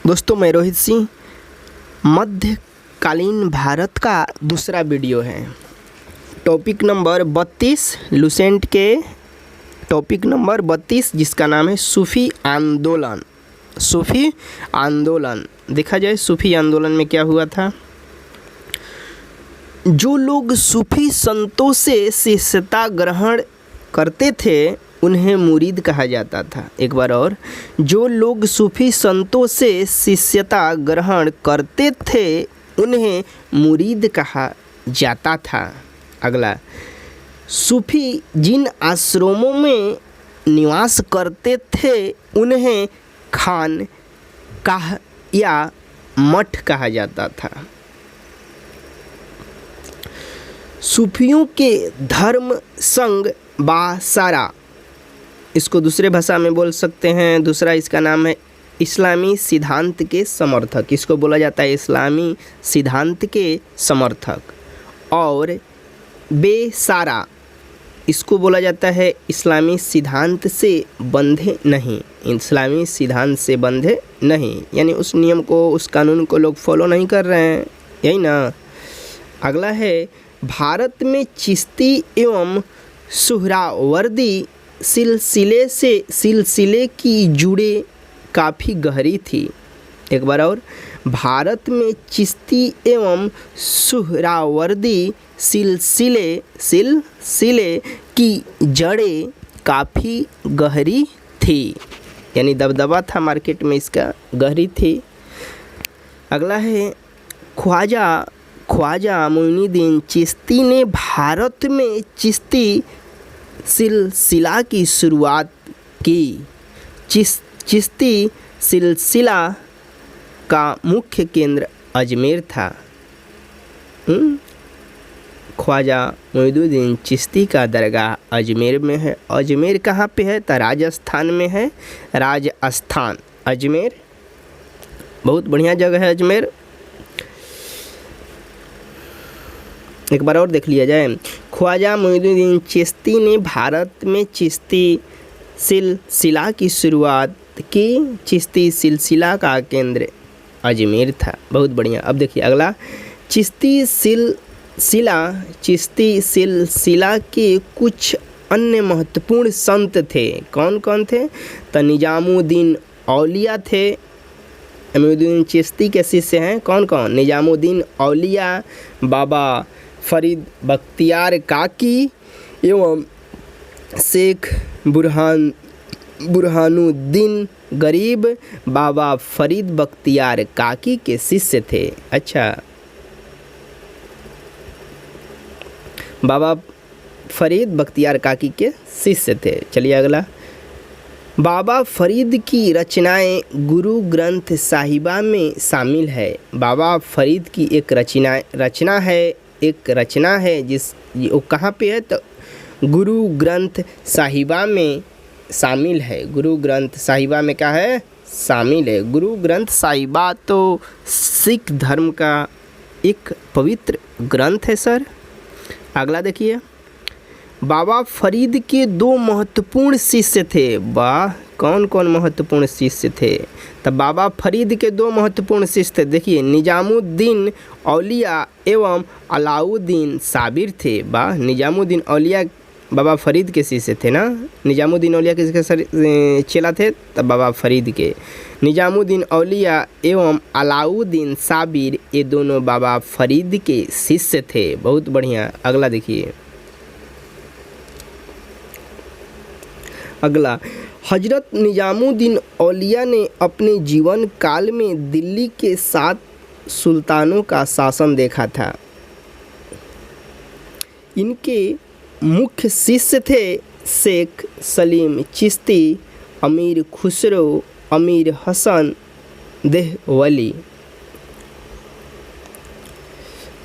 दोस्तों, मैं रोहित सिंह। मध्यकालीन भारत का दूसरा वीडियो है। टॉपिक नंबर 32, लुसेंट के टॉपिक नंबर 32, जिसका नाम है सूफी आंदोलन। सूफी आंदोलन देखा जाए, सूफी आंदोलन में क्या हुआ था। जो लोग सूफी संतों से शिष्यता ग्रहण करते थे उन्हें मुरीद कहा जाता था। एक बार और, जो लोग सूफी संतों से शिष्यता ग्रहण करते थे उन्हें मुरीद कहा जाता था। अगला, सूफी जिन आश्रमों में निवास करते थे उन्हें खान काह या मठ कहा जाता था। सूफियों के धर्म संग बासारा, इसको दूसरे भाषा में बोल सकते हैं। दूसरा इसका नाम है इस्लामी सिद्धांत के समर्थक। इसको बोला जाता है इस्लामी सिद्धांत के समर्थक। और बेसारा, इसको बोला जाता है इस्लामी सिद्धांत से बंधे नहीं। इस्लामी सिद्धांत से बंधे नहीं यानी उस नियम को, उस कानून को लोग फॉलो नहीं कर रहे हैं, यही ना। अगला है, भारत में चिश्ती एवं सुहरावर्दी सिलसिले की जुड़े काफ़ी गहरी थी। एक बार और, भारत में चिश्ती एवं सुहरावर्दी सिलसिले की जड़ें काफ़ी गहरी थी, यानी दबदबा था मार्केट में इसका, गहरी थी। अगला है, ख्वाजा मोइनुद्दीन चिश्ती ने भारत में चिश्ती सिलसिला की शुरुआत की। चिश्ती सिलसिला का मुख्य केंद्र अजमेर था। ख्वाजा मोइनुद्दीन चिश्ती का दरगाह अजमेर में है। अजमेर कहाँ पे है? तो राजस्थान में है। राजस्थान, अजमेर बहुत बढ़िया जगह है अजमेर। एक बार और देख लिया जाए, ख्वाजा मोइनुद्दीन चिश्ती ने भारत में चिश्ती सिलसिला की शुरुआत की। चिश्ती सिलसिला का केंद्र अजमेर था। बहुत बढ़िया। अब देखिए अगला, चिश्ती सिलसिला के कुछ अन्य महत्वपूर्ण संत थे। कौन कौन थे? तो निजामुद्दीन औलिया थे। मोइनुद्दीन चिश्ती के शिष्य हैं कौन कौन? निजामुद्दीन औलिया, बाबा फरीद बख्तियार काकी एवं शेख बुरहानुद्दीन गरीब बाबा फरीद बख्तियार काकी के शिष्य थे। अच्छा, बाबा फरीद बख्तियार काकी के शिष्य थे। चलिए अगला, बाबा फरीद की रचनाएं गुरु ग्रंथ साहिबा में शामिल है। बाबा फरीद की एक रचना है जिस वो कहाँ पे है? तो गुरु ग्रंथ साहिबा में शामिल है। गुरु ग्रंथ साहिबा में क्या है? शामिल है। गुरु ग्रंथ साहिबा तो सिख धर्म का एक पवित्र ग्रंथ है सर। अगला देखिए, बाबा फरीद के दो महत्वपूर्ण शिष्य थे। वाह, कौन कौन महत्वपूर्ण शिष्य थे? तब बाबा फरीद के दो महत्वपूर्ण शिष्य थे। देखिए, निजामुद्दीन औलिया एवं अलाउद्दीन साबिर थे। वाह, निजामुद्दीन औलिया बाबा फरीद के शिष्य थे ना। निजामुद्दीन औलिया किसके चेला थे? तब बाबा फरीद के। निजामुद्दीन औलिया एवं अलाउद्दीन साबिर, ये दोनों बाबा फरीद के शिष्य थे। बहुत बढ़िया। अगला देखिए, अगला, हजरत निजामुद्दीन औलिया ने अपने जीवन काल में दिल्ली के 7 सुल्तानों का शासन देखा था। इनके मुख्य शिष्य थे शेख सलीम चिश्ती, अमीर खुसरो, अमीर हसन देहवली।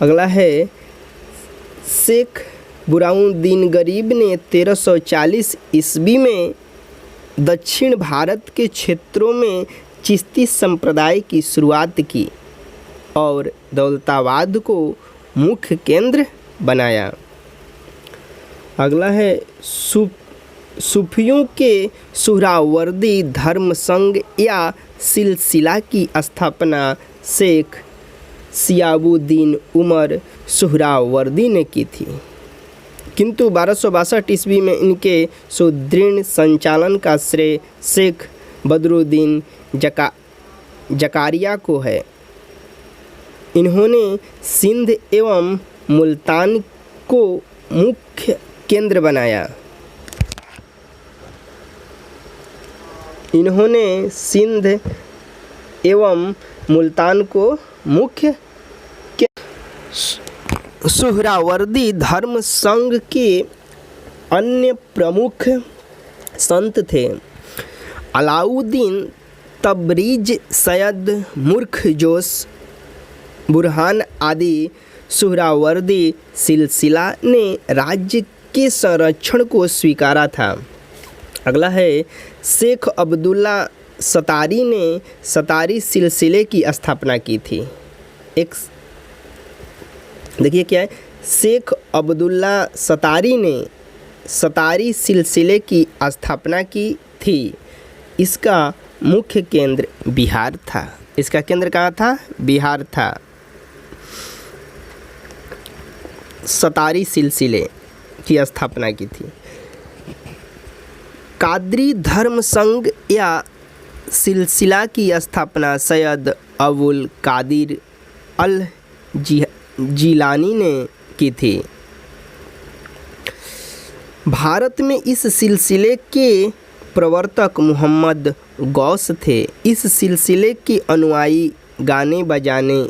अगला है, शेख बुरहानुद्दीन गरीब ने 1340 ईस्वी में दक्षिण भारत के क्षेत्रों में चिश्ती संप्रदाय की शुरुआत की और दौलताबाद को मुख्य केंद्र बनाया। अगला है, सूफियों के सुहरावर्दी धर्म संघ या सिलसिला की स्थापना शेख सियाबुद्दीन उमर सुहरावर्दी ने की थी, किंतु 1262 ईस्वी में इनके सुदृढ़ संचालन का श्रेय शेख बदरुद्दीन जकारिया को है। इन्होंने सिंध एवं मुल्तान को मुख्य केंद्र बनाया। इन्होंने सिंध एवं मुल्तान को मुख्य सुहरावर्दी धर्म संघ के अन्य प्रमुख संत थे अलाउद्दीन तबरीज, सैयद मुर्खजोश, बुरहान आदि। सुहरावर्दी सिलसिला ने राज्य के संरक्षण को स्वीकारा था। अगला है शेख अब्दुल्ला सतारी ने सतारी सिलसिले की स्थापना की थी। एक देखिए क्या है, शेख अब्दुल्ला सतारी ने सतारी सिलसिले की स्थापना की थी। इसका मुख्य केंद्र बिहार था। इसका केंद्र कहाँ था? बिहार था। सतारी सिलसिले की स्थापना की थी। कादरी धर्म संघ या सिलसिला की स्थापना सैयद अबुल कादिर अल जिलानी ने की थी। भारत में इस सिलसिले के प्रवर्तक मोहम्मद गौस थे। इस सिलसिले के अनुयायी गाने बजाने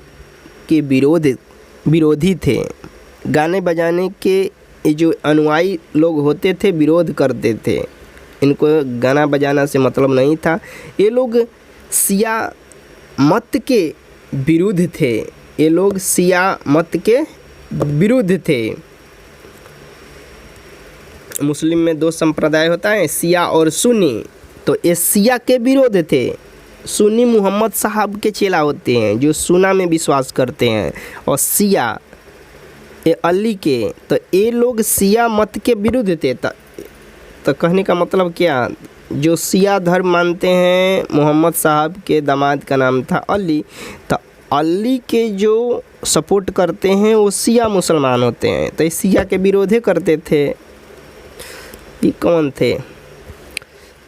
के विरोधी थे। गाने बजाने के जो अनुयायी लोग होते थे विरोध करते थे। इनको गाना बजाना से मतलब नहीं था। ये लोग शिया मत के विरुद्ध थे। ये लोग शिया मत के विरुद्ध थे। मुस्लिम में दो संप्रदाय होता है, शिया और सुन्नी। तो ये शिया के विरोध थे। सुन्नी मोहम्मद साहब के चेला होते हैं जो सुन्ना में विश्वास करते हैं, और शिया ये अली के। तो ये लोग शिया मत के विरुद्ध थे। तो कहने का मतलब क्या, जो शिया धर्म मानते हैं, मोहम्मद साहब के दामाद का नाम था अली, तो अली के जो सपोर्ट करते हैं वो शिया मुसलमान होते हैं। तो ये शिया के विरोधे करते थे। ये कौन थे?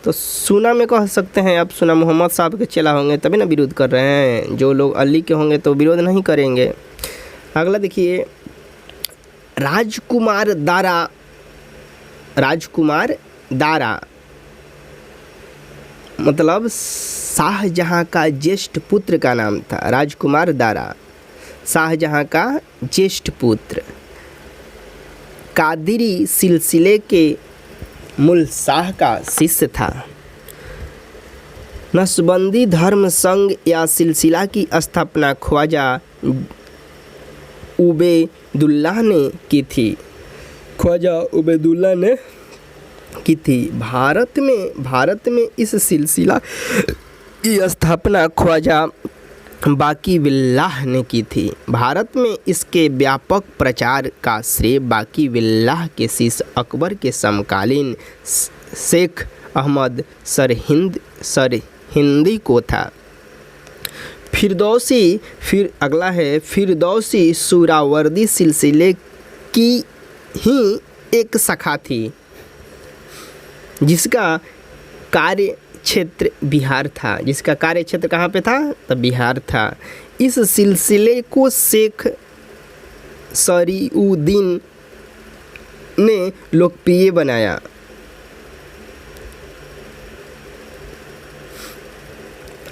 तो सुन्ना में कह सकते हैं। अब सुन्ना मोहम्मद साहब के चेला होंगे तभी ना विरोध कर रहे हैं। जो लोग अली के होंगे तो विरोध नहीं करेंगे। अगला देखिए, राजकुमार दारा मतलब शाहजहां का ज्येष्ठ पुत्र का नाम था। राजकुमार दारा शाहजहां का ज्येष्ठ पुत्र, कादिरी सिलसिले के मूल शाह का शिष्य था। नक्शबंदी धर्म संघ या सिलसिला की स्थापना ख्वाजा उबैदुल्लाह ने की थी। ख्वाजा उबैदुल्लाह ने की थी। भारत में इस सिलसिला की स्थापना ख्वाजा बाकी बिल्लाह ने की थी। भारत में इसके व्यापक प्रचार का श्रेय बाकी बिल्लाह के शिष्य अकबर के समकालीन शेख अहमद सरहिंदी को था। अगला है फिरदौसी सुहरावर्दी सिलसिले की ही एक शाखा थी, जिसका कार्य क्षेत्र बिहार था। जिसका कार्य क्षेत्र कहाँ पे था? तो बिहार था। इस सिलसिले को शेख सरीउद्दीन ने लोकप्रिय बनाया।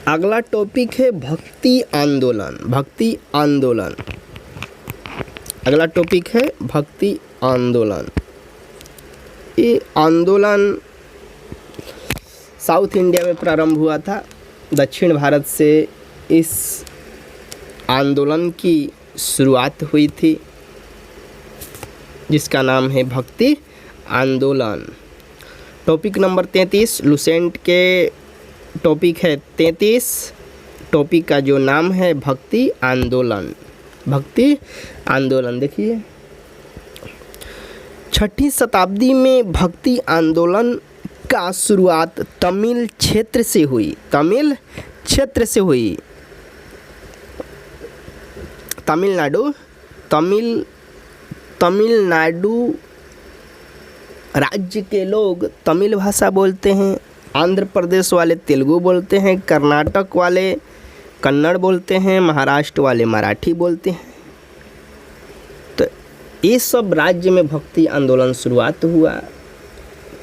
अगला टॉपिक है भक्ति आंदोलन। भक्ति आंदोलन अगला टॉपिक है भक्ति आंदोलन। ये आंदोलन साउथ इंडिया में प्रारंभ हुआ था। दक्षिण भारत से इस आंदोलन की शुरुआत हुई थी, जिसका नाम है भक्ति आंदोलन। टॉपिक नंबर 33 लुसेंट के टॉपिक है 33। टॉपिक का जो नाम है भक्ति आंदोलन। भक्ति आंदोलन देखिए, 6ठी शताब्दी में भक्ति आंदोलन का शुरुआत तमिल क्षेत्र से हुई। तमिल क्षेत्र से हुई। तमिलनाडु राज्य के लोग तमिल भाषा बोलते हैं। आंध्र प्रदेश वाले तेलुगु बोलते हैं। कर्नाटक वाले कन्नड़ बोलते हैं। महाराष्ट्र वाले मराठी बोलते हैं। तो ये सब राज्य में भक्ति आंदोलन शुरुआत हुआ।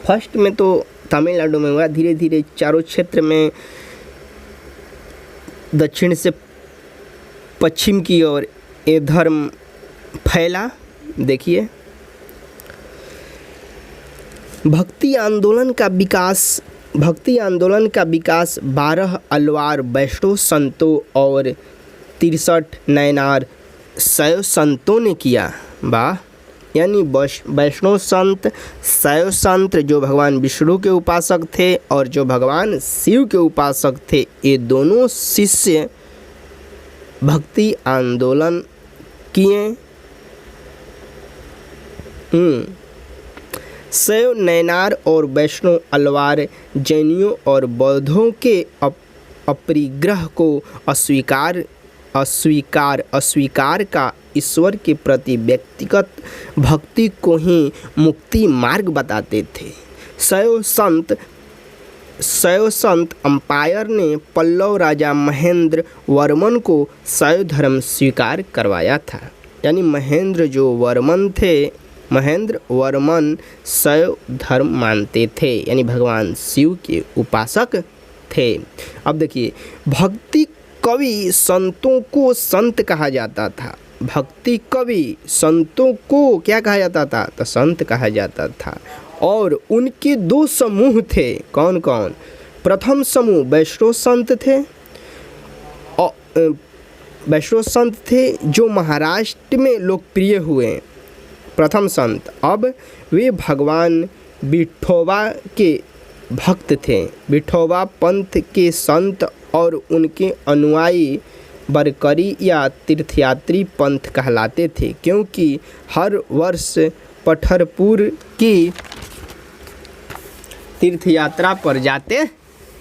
फर्स्ट में तो तमिलनाडु में हुआ, धीरे धीरे चारों क्षेत्र में दक्षिण से पश्चिम की ओर ये धर्म फैला। देखिए, भक्ति आंदोलन का विकास 12 अलवार वैष्णव संतों और 63 नैनार शैव संतों ने किया। वाह! यानी वैष्णव संत, शैव संत जो भगवान विष्णु के उपासक थे और जो भगवान शिव के उपासक थे, ये दोनों शिष्य भक्ति आंदोलन किए। शैव नैनार और वैष्णव अलवार जैनियों और बौद्धों के अपरिग्रह को अस्वीकार का ईश्वर के प्रति व्यक्तिगत भक्ति को ही मुक्ति मार्ग बताते थे। शैव संत अंपायर ने पल्लव राजा महेंद्र वर्मन को शैव धर्म स्वीकार करवाया था। यानी महेंद्र वर्मन शैव धर्म मानते थे, यानी भगवान शिव के उपासक थे। अब देखिए, भक्ति कवि संतों को संत कहा जाता था। भक्ति कवि संतों को क्या कहा जाता था? तो संत कहा जाता था। और उनके 2 समूह थे। कौन कौन? प्रथम समूह वैष्णव संत थे। वैष्णव संत थे जो महाराष्ट्र में लोकप्रिय हुए। प्रथम संत। अब वे भगवान विठोबा के भक्त थे। विठोबा पंथ के संत और उनके अनुयायी बरकरी या तीर्थयात्री पंथ कहलाते थे, क्योंकि हर वर्ष पठरपुर की तीर्थयात्रा पर जाते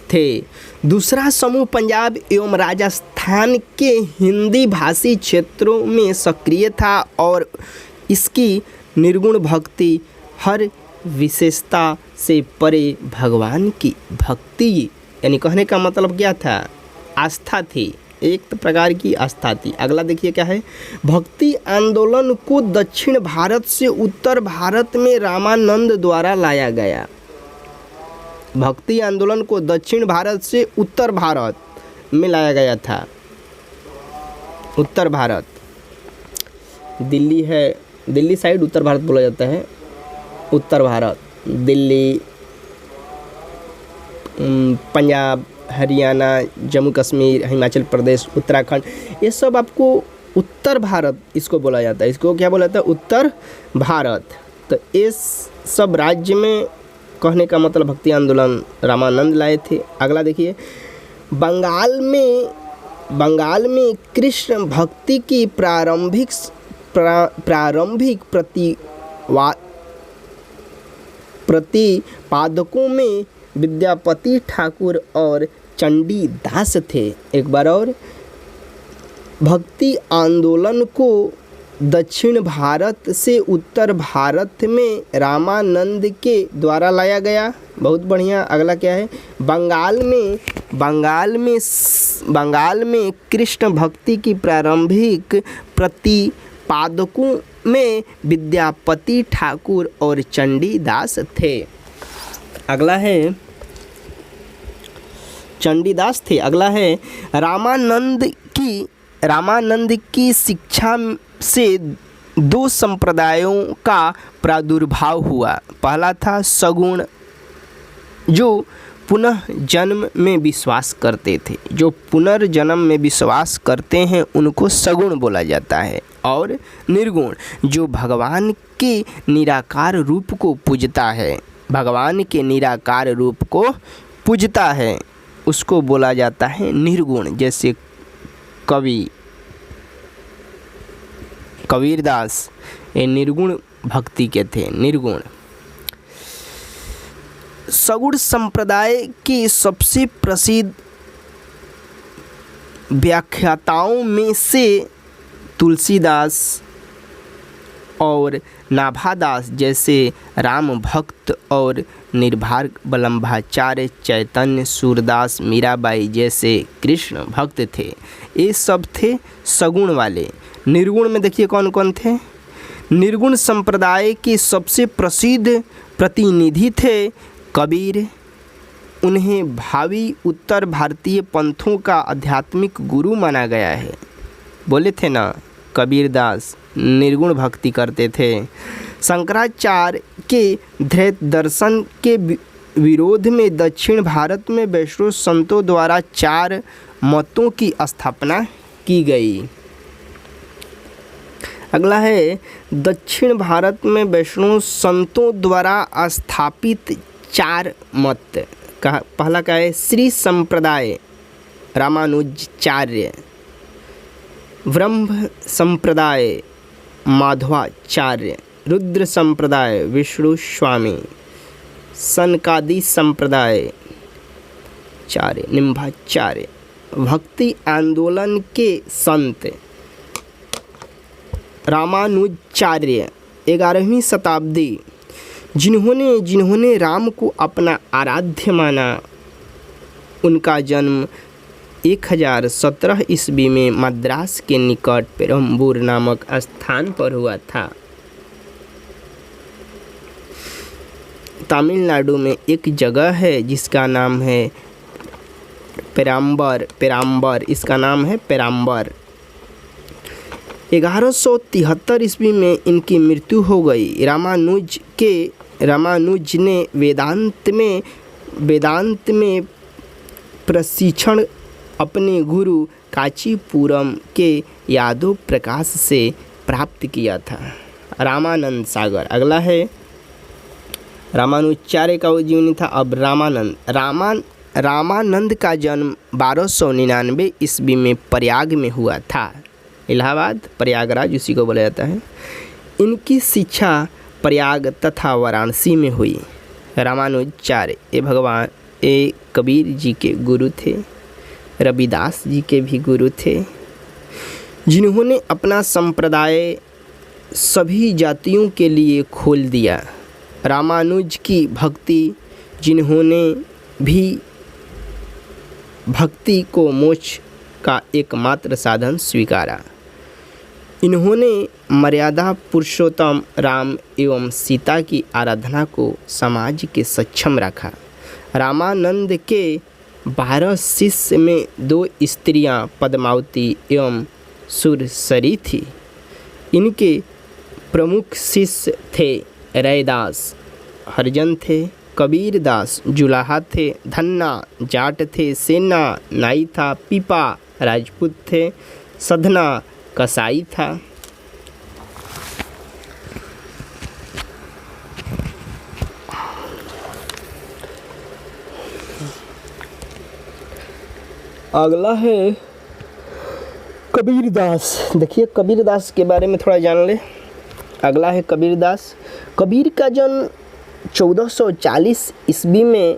थे। दूसरा समूह पंजाब एवं राजस्थान के हिंदी भाषी क्षेत्रों में सक्रिय था और इसकी निर्गुण भक्ति हर विशेषता से परे भगवान की भक्ति, यानी कहने का मतलब क्या था? आस्था थी, एक प्रकार की आस्था थी। अगला देखिए क्या है। भक्ति आंदोलन को दक्षिण भारत से उत्तर भारत में रामानंद द्वारा लाया गया। भक्ति आंदोलन को दक्षिण भारत से उत्तर भारत में लाया गया था। उत्तर भारत, दिल्ली है, दिल्ली साइड उत्तर भारत बोला जाता है। उत्तर भारत, दिल्ली, पंजाब, हरियाणा, जम्मू कश्मीर, हिमाचल प्रदेश, उत्तराखंड, ये सब आपको उत्तर भारत इसको बोला जाता है। इसको क्या बोला जाता है? उत्तर भारत। तो इस सब राज्य में कहने का मतलब भक्ति आंदोलन रामानंद लाए थे। अगला देखिए, बंगाल में कृष्ण भक्ति की प्रारंभिक प्रतिपादकों में विद्यापति ठाकुर और चंडीदास थे। एक बार और, भक्ति आंदोलन को दक्षिण भारत से उत्तर भारत में रामानंद के द्वारा लाया गया। बहुत बढ़िया। अगला क्या है? बंगाल में कृष्ण भक्ति की प्रारंभिक प्रतिपादकों में विद्यापति ठाकुर और चंडीदास थे। अगला है चंडीदास थे। अगला है रामानंद की शिक्षा से 2 संप्रदायों का प्रादुर्भाव हुआ। पहला था सगुण, जो पुनः जन्म में विश्वास करते थे। जो पुनर्जन्म में विश्वास करते हैं उनको सगुण बोला जाता है। और निर्गुण, जो भगवान के निराकार रूप को पूजता है। भगवान के निराकार रूप को पूजता है, उसको बोला जाता है निर्गुण। जैसे कबीरदास ये निर्गुण भक्ति के थे। निर्गुण। सगुण संप्रदाय के सबसे प्रसिद्ध व्याख्याताओं में से तुलसीदास और नाभादास जैसे राम भक्त और निर्भार बल्लभाचार्य, चैतन्य, सूरदास, मीराबाई जैसे कृष्ण भक्त थे। ये सब थे सगुण वाले। निर्गुण में देखिए कौन कौन थे। निर्गुण संप्रदाय के सबसे प्रसिद्ध प्रतिनिधि थे कबीर। उन्हें भावी उत्तर भारतीय पंथों का आध्यात्मिक गुरु माना गया है। बोले थे ना, कबीरदास निर्गुण भक्ति करते थे। शंकराचार्य के द्वैत दर्शन के विरोध में दक्षिण भारत में वैष्णव संतों द्वारा 4 मतों की स्थापना की गई। अगला है दक्षिण भारत में वैष्णव संतों द्वारा स्थापित 4 मत का पहला क्या है। श्री संप्रदाय रामानुजाचार्य, ब्रह्म संप्रदाय माधवाचार्य, रुद्र संप्रदाय विष्णु स्वामी, सनकादि संप्रदाय चार्य निम्बाचार्य। भक्ति आंदोलन के संत रामानुजाचार्य 11वीं शताब्दी, जिन्होंने राम को अपना आराध्य माना। उनका जन्म 1017 ईस्वी में मद्रास के निकट पेरम्बूर नामक स्थान पर हुआ था। तमिलनाडु में एक जगह है जिसका नाम है पेराम्बर, इसका नाम है पेराम्बर। 1173 ईस्वी में इनकी मृत्यु हो गई। रामानुज ने वेदांत में प्रशिक्षण अपने गुरु कांचीपुरम के यादव प्रकाश से प्राप्त किया था। रामानंद सागर अगला है। रामानुजाचार्य का जीवनी था। अब रामानंद का जन्म 1299 ईस्वी में प्रयाग में हुआ था। इलाहाबाद प्रयागराज उसी को बोला जाता है। इनकी शिक्षा प्रयाग तथा वाराणसी में हुई। रामानुजाचार्य ये कबीर जी के गुरु थे, रविदास जी के भी गुरु थे, जिन्होंने अपना संप्रदाय सभी जातियों के लिए खोल दिया। रामानुज की भक्ति, जिन्होंने भी भक्ति को मोक्ष का एकमात्र साधन स्वीकारा। इन्होंने मर्यादा पुरुषोत्तम राम एवं सीता की आराधना को समाज के सक्षम रखा। रामानंद के 12 शिष्य में 2 स्त्रियां पद्मावती एवं सुरसरी थी। इनके प्रमुख शिष्य थे रैदास हरिजन थे, कबीरदास जुलाहा थे, धन्ना जाट थे, सेना नाई था, पीपा राजपूत थे, सधना कसाई था। अगला है कबीरदास। देखिए कबीरदास के बारे में थोड़ा जान ले। अगला है कबीरदास। कबीर का जन्म 1440 ईस्वी में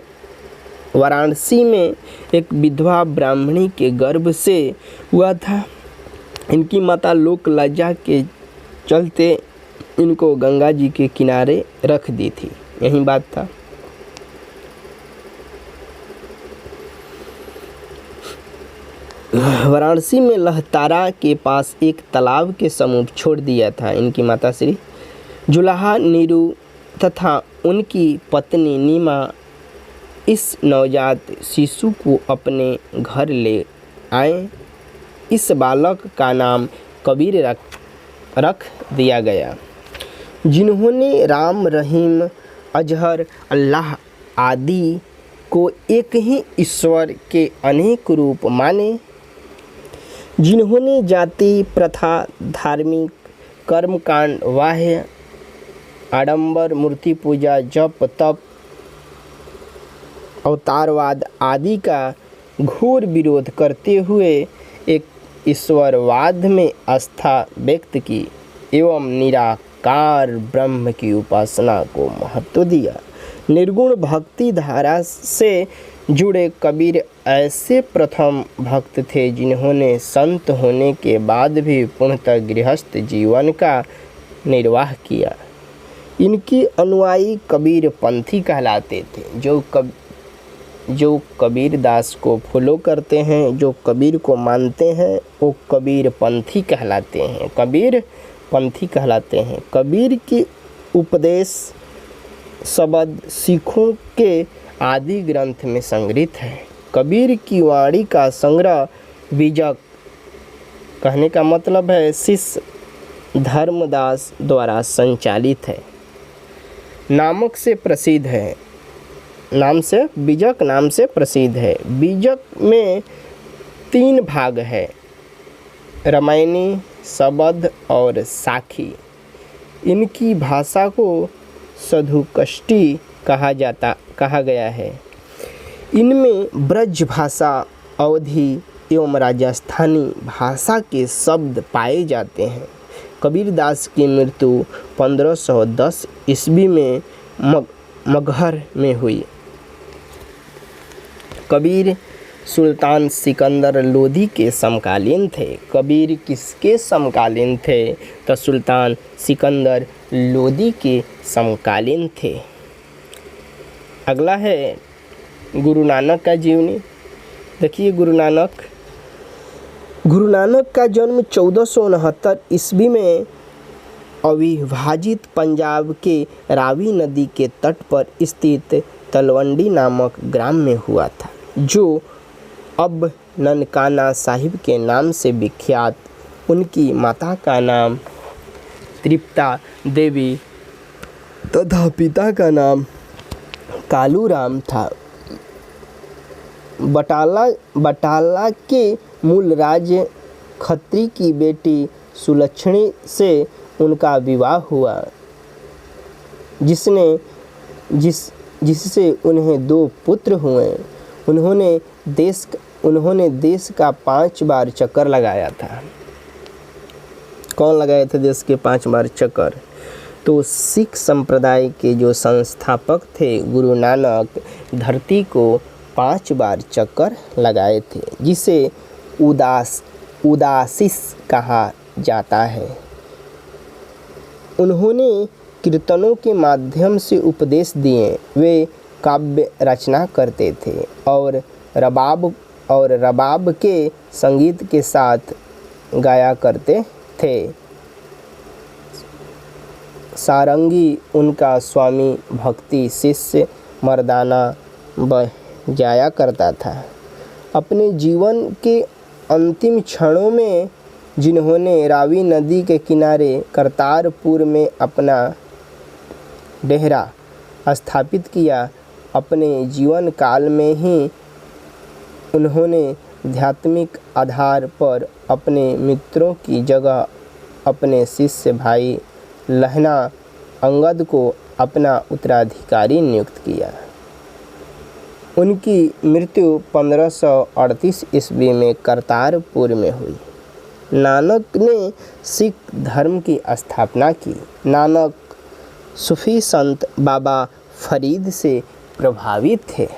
वाराणसी में एक विधवा ब्राह्मणी के गर्भ से हुआ था। इनकी माता लोक लज्जा के चलते इनको गंगा जी के किनारे रख दी थी। यही बात था। वाराणसी में लहतारा के पास एक तालाब के समीप छोड़ दिया था। इनकी माता श्री जुलाहा नीरू तथा उनकी पत्नी नीमा इस नवजात शिशु को अपने घर ले आए। इस बालक का नाम कबीर रख दिया गया, जिन्होंने राम, रहीम, अजहर, अल्लाह आदि को एक ही ईश्वर के अनेक रूप माने। जिन्होंने जाति प्रथा, धार्मिक कर्मकांड, बाह्य आडंबर, मूर्ति पूजा, जप तप, अवतारवाद आदि का घोर विरोध करते हुए एक ईश्वरवाद में आस्था व्यक्त की एवं निराकार ब्रह्म की उपासना को महत्व दिया। निर्गुण भक्ति धारा से जुड़े कबीर ऐसे प्रथम भक्त थे जिन्होंने संत होने के बाद भी पूर्णतः गृहस्थ जीवन का निर्वाह किया। इनके अनुयायी कबीर पंथी कहलाते थे। जो कबीर दास को फॉलो करते हैं, जो कबीर को मानते हैं, वो कबीर पंथी कहलाते हैं। कबीर पंथी कहलाते हैं। कबीर की उपदेश शब्द सिखों के आदि ग्रंथ में संग्रहित है। कबीर की वाणी का संग्रह बीजक, कहने का मतलब है शिष्य धर्मदास द्वारा संचालित है, नामक से प्रसिद्ध है। बीजक नाम से प्रसिद्ध है। बीजक में 3 भाग है, रामायणी, शब्द और साखी। इनकी भाषा को सधुकष्टी कहा गया है। इनमें ब्रज भाषा, अवधी एवं राजस्थानी भाषा के शब्द पाए जाते हैं। कबीरदास की मृत्यु 1510 ईस्वी में मगहर में हुई। कबीर सुल्तान सिकंदर लोदी के समकालीन थे। कबीर किसके समकालीन थे? तो सुल्तान सिकंदर लोदी के समकालीन थे। अगला है गुरु नानक का जीवनी। देखिए, गुरु नानक का जन्म 1469 ईस्वी में अविभाजित पंजाब के रावी नदी के तट पर स्थित तलवंडी नामक ग्राम में हुआ था, जो अब ननकाना साहिब के नाम से विख्यात। उनकी माता का नाम तृप्ता देवी तथा पिता का नाम कालूराम था। बटाला के मूल राज खत्री की बेटी सुलक्षणी से उनका विवाह हुआ, जिससे उन्हें 2 पुत्र हुए। उन्होंने देश का 5 बार चक्कर लगाया था। कौन लगाए थे देश के 5 बार चक्कर? तो सिख संप्रदाय के जो संस्थापक थे गुरु नानक, धरती को 5 बार चक्कर लगाए थे, जिसे उदासीस कहा जाता है। उन्होंने कीर्तनों के माध्यम से उपदेश दिए। वे काव्य रचना करते थे और रबाब के संगीत के साथ गाया करते थे। सारंगी उनका स्वामी भक्ति शिष्य मर्दाना बजाया करता था। अपने जीवन के अंतिम क्षणों में जिन्होंने रावी नदी के किनारे करतारपुर में अपना डेरा स्थापित किया, अपने जीवन काल में ही उन्होंने आध्यात्मिक आधार पर अपने मित्रों की जगह अपने शिष्य भाई लहना अंगद को अपना उत्तराधिकारी नियुक्त किया। उनकी मृत्यु 1538 ईस्वी में करतारपुर में हुई। नानक ने सिख धर्म की स्थापना की। नानक सूफी संत बाबा फरीद से प्रभावित थे।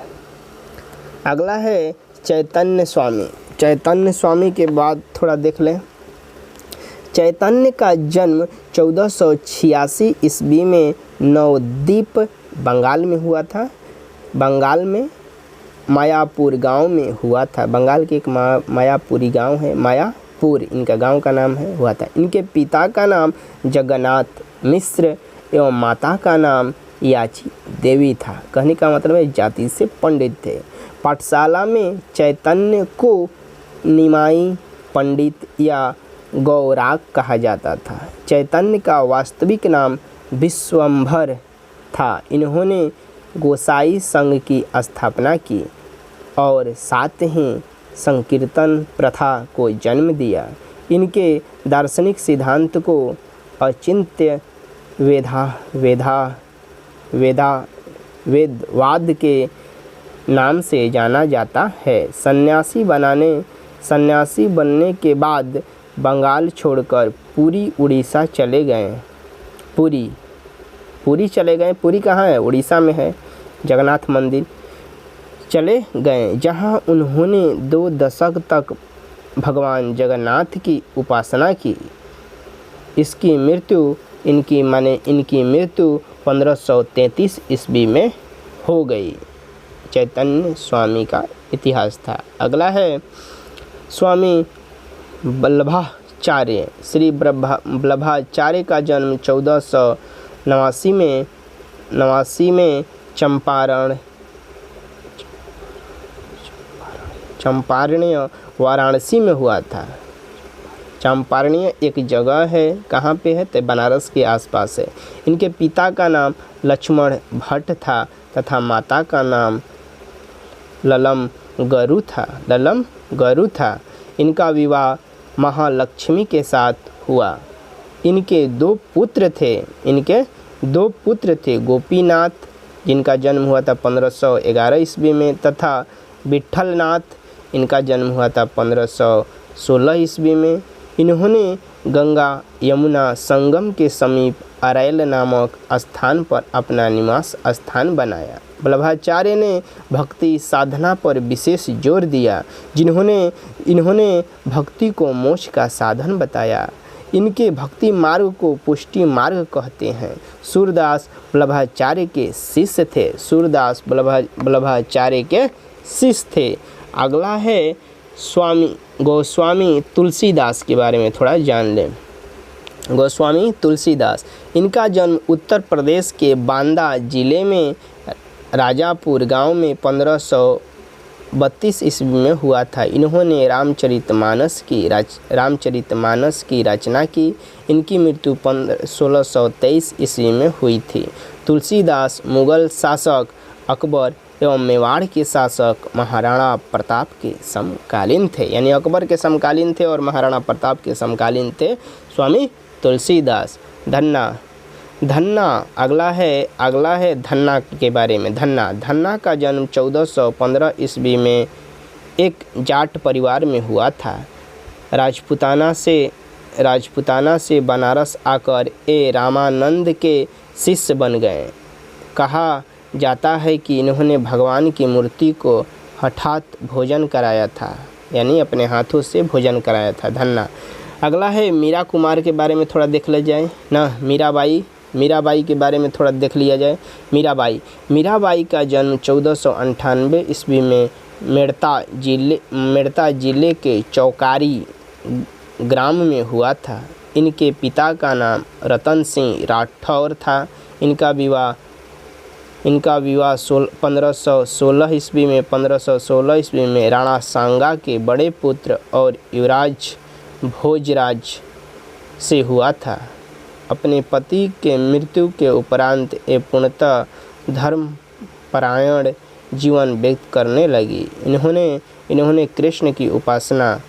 अगला है चैतन्य स्वामी। चैतन्य स्वामी के बाद थोड़ा देख लें। चैतन्य का जन्म 1486 ईस्वी में नवद्वीप बंगाल में हुआ था। बंगाल में मायापुर गांव में हुआ था। बंगाल के एक मायापुरी गांव है, मायापुर इनका गांव का नाम है, हुआ था। इनके पिता का नाम जगन्नाथ मिश्र एवं माता का नाम याची देवी था। कहने का मतलब है जाति से पंडित थे। पाठशाला में चैतन्य को निमाई पंडित या गौराग कहा जाता था। चैतन्य का वास्तविक नाम विश्वंभर था। इन्होंने गोसाई संघ की स्थापना की और साथ ही संकीर्तन प्रथा को जन्म दिया। इनके दार्शनिक सिद्धांत को अचिंत्य वेदवाद के नाम से जाना जाता है। सन्यासी बनने के बाद बंगाल छोड़कर पुरी उड़ीसा चले गए। पुरी चले गए। पुरी कहाँ है? उड़ीसा में है। जगन्नाथ मंदिर चले गए, जहाँ उन्होंने 2 दशक तक भगवान जगन्नाथ की उपासना की। इनकी मृत्यु 1533 ईस्वी में हो गई। चैतन्य स्वामी का इतिहास था। अगला है स्वामी वल्लभाचार्य। श्री वल्लभाचार्य का जन्म 1489 में चंपारण्य वाराणसी में हुआ था। चंपारण्य एक जगह है, कहाँ पे है तो बनारस के आसपास है। इनके पिता का नाम लक्ष्मण भट्ट था तथा माता का नाम ललम गरु था। इनका विवाह महालक्ष्मी के साथ हुआ। इनके दो पुत्र थे, गोपीनाथ जिनका जन्म हुआ था 1511 ईस्वी में तथा विठलनाथ, इनका जन्म हुआ था 1516 ईस्वी में। इन्होंने गंगा यमुना संगम के समीप अरैल नामक स्थान पर अपना निवास स्थान बनाया। वल्लभाचार्य ने भक्ति साधना पर विशेष जोर दिया, इन्होंने भक्ति को मोक्ष का साधन बताया। इनके भक्ति मार्ग को पुष्टि मार्ग कहते हैं। सूरदास वल्लभाचार्य के शिष्य थे। अगला है स्वामी गोस्वामी तुलसीदास के बारे में थोड़ा जान लें। गोस्वामी तुलसीदास, इनका जन्म उत्तर प्रदेश के बांदा जिले में राजापुर गांव में 1532 ईस्वी में हुआ था। इन्होंने रामचरितमानस की रचना की। इनकी मृत्यु 1623 ईस्वी में हुई थी। तुलसीदास मुगल शासक अकबर एवं मेवाड़ के शासक महाराणा प्रताप के समकालीन थे, यानी अकबर के समकालीन थे और महाराणा प्रताप के समकालीन थे स्वामी तुलसीदास। धन्ना अगला है धन्ना के बारे में। धन्ना का जन्म 1415 ईस्वी में एक जाट परिवार में हुआ था। राजपुताना से बनारस आकर रामानंद के शिष्य बन गए। कहा जाता है कि इन्होंने भगवान की मूर्ति को हठात भोजन कराया था, यानी अपने हाथों से भोजन कराया था। धन्ना। अगला है मीरा कुमार के बारे में थोड़ा देख लिया जाए ना। मीराबाई के बारे में थोड़ा देख लिया जाए। मीराबाई का जन्म 1498 ईस्वी में मेड़ता जिले के चौकारी ग्राम में हुआ था। इनके पिता का नाम रतन सिंह राठौर था। इनका विवाह 1516 ईस्वी में राणा सांगा के बड़े पुत्र और युवराज भोजराज से हुआ था। अपने पति के मृत्यु के उपरांत ये पूर्णतः धर्मपरायण जीवन व्यतीत करने लगी। इन्होंने कृष्ण की उपासना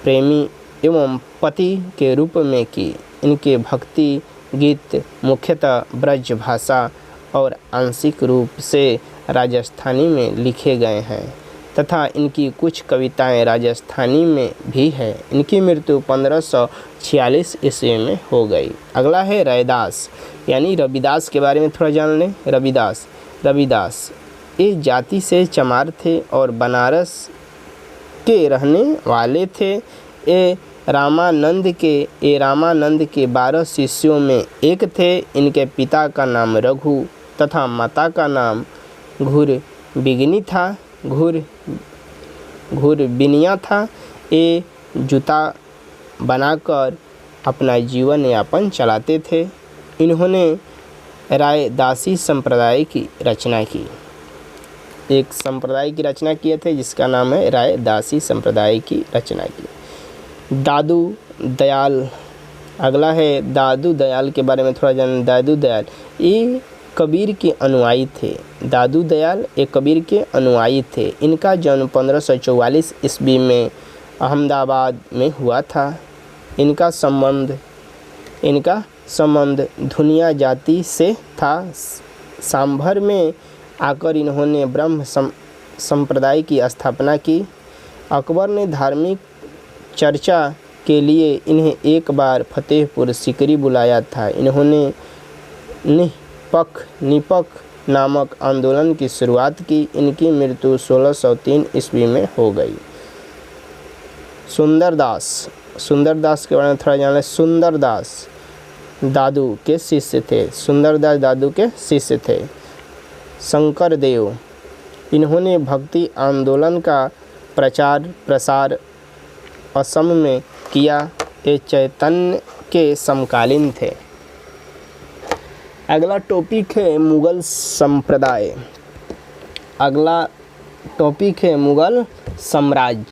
प्रेमी एवं पति के रूप में की। इनके भक्ति गीत मुख्यतः ब्रज भाषा और आंशिक रूप से राजस्थानी में लिखे गए हैं तथा इनकी कुछ कविताएं राजस्थानी में भी है। इनकी मृत्यु 1546 ईस्वी में हो गई। अगला है रैदास, यानी रविदास के बारे में थोड़ा जान लें। रविदास ये जाति से चमार थे और बनारस के रहने वाले थे। ये रामानंद के 12 शिष्यों में एक थे। इनके पिता का नाम रघु तथा माता का नाम घुरबिनिया था। ये जूता बनाकर अपना जीवन यापन चलाते थे। इन्होंने रायदासी संप्रदाय की रचना की। एक संप्रदाय की रचना किए थे जिसका नाम है रायदासी संप्रदाय की रचना की। दादू दयाल, अगला है दादू दयाल के बारे में थोड़ा जान। दादू दयाल ये कबीर के अनुयायी थे। दादू दयाल एक कबीर के अनुयायी थे। इनका जन्म 1544 ईस्वी में अहमदाबाद में हुआ था। इनका संबंध धुनिया जाति से था। सांभर में आकर इन्होंने ब्रह्म संप्रदाय की स्थापना की। अकबर ने धार्मिक चर्चा के लिए इन्हें एक बार फतेहपुर सीकरी बुलाया था। इन्होंने निपक नामक आंदोलन की शुरुआत की। इनकी मृत्यु 1603 ईस्वी में हो गई। सुंदरदास के बारे में थोड़ा जान लें। सुंदरदास दादू के शिष्य थे। सुंदरदास दादू के शिष्य थे। शंकरदेव, इन्होंने भक्ति आंदोलन का प्रचार प्रसार असम में किया। ये चैतन्य के समकालीन थे। अगला टॉपिक है मुगल संप्रदाय। अगला टॉपिक है मुगल साम्राज्य।